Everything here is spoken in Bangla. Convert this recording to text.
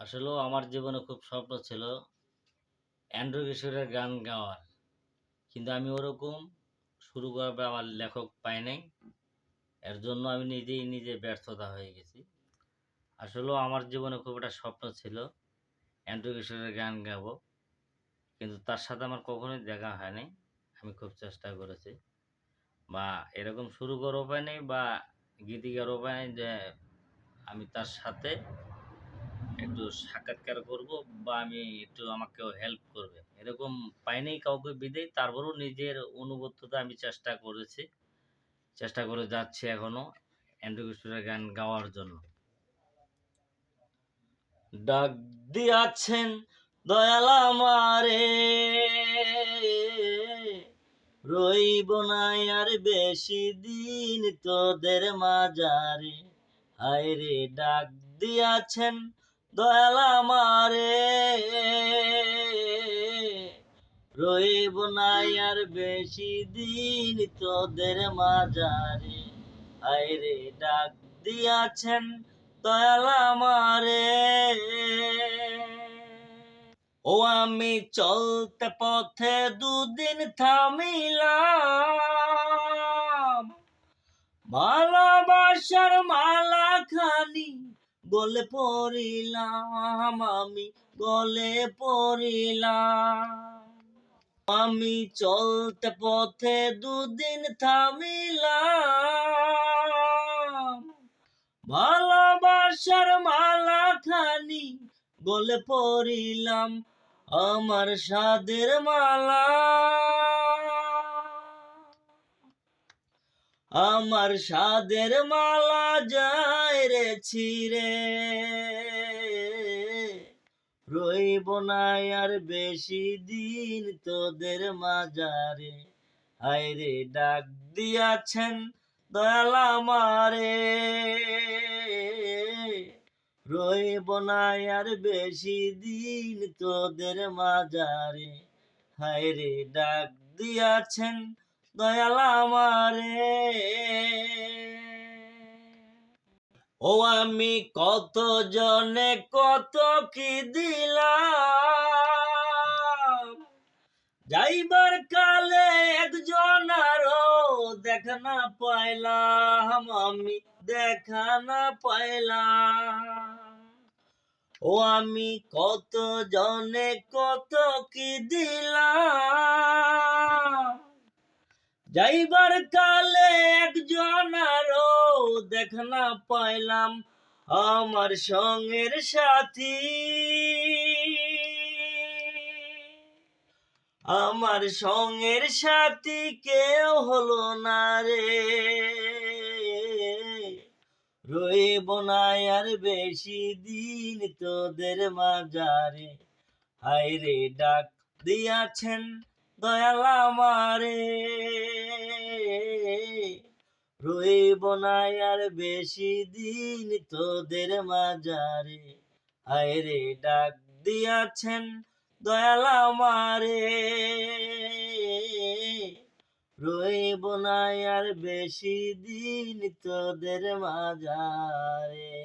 আসলেও আমার জীবনে খুব স্বপ্ন ছিল অ্যান্ড্রু কিশোরের গান গাওয়ার। কিন্তু আমি ওরকম শুরু করার পর আমার লেখক পাই নাই। এর জন্য আমি নিজে ব্যর্থতা হয়ে গেছি। আসলেও আমার জীবনে খুব একটা স্বপ্ন ছিল অ্যান্ড্রু কিশোরের গান গাবো। কিন্তু তার সাথে আমার কখনোই দেখা হয় নাই। আমি খুব চেষ্টা করেছি বা এরকম শুরু করার উপায় নেই বা গীতিকার উপায় নেই যে আমি তার সাথে একটু সাক্ষাৎকার করব বা আমি একটু আমাকেও হেল্প করবে। এরকম পাইনি কাউকে বিদেয়। তারপরেও নিজের অনুগত্যতা আমি চেষ্টা করেছি। চেষ্টা করে যাচ্ছি এখনো অ্যান্ড্রু কিশোরের গান গাওয়ার জন্য। ডাক দিয়াছেন দয়াল আমারে, রইব না আর বেশি দিন তোদের মাঝারে। হায়রে ডাক দিয়াছেন দয়াল আমারে, রইব না আর বেশি দিন তোদের মাঝারে। হায়রে ডাক দিয়াছেন দয়াল আমারে। ও আমি চলতে পথে দুদিন থামিলাম, ভালোবাসার মালা খানি গলে পড়িলাম, আমি গলে পড়িলাম। আমি চলতে পথে দুদিন থামিলাম, ভালোবাসার মালা খানি গলে পড়িলাম, আমার সাদের মালা, আমার সাদের মালা যায় রে ছিঁড়ে। রইব না আর বেশি দিন তোদের মাঝারে। হায়রে ডাক দিয়াছেন দয়াল আমারে, রইব না আর বেশি দিন তোদের মাঝারে। হায়রে ডাক দিয়াছেন দয়াল আমারে। ও আমি কত জনে কত কি দিলাম, যাইবার কালে একজন আরো দেখা না পাইলাম, আমি দেখা না পাইলাম। ও আমি কত জনে কত কি দিলাম, যাইবার কালে একজন আরো দেখা না পাইলাম, আমার সঙ্গের সাথী, আমার সঙ্গের সাথী কেউ হলো না রে। রইব না আর বেশি দিন তোদের মাঝারে। হায়রে ডাক দিয়াছেন দয়াল আমারে, রইব না আর বেশি দিন তোদের মাঝারে। হায়রে ডাক দিয়াছেন দয়াল আমারে, রইব না আর বেশি দিন তোদের মাঝারে।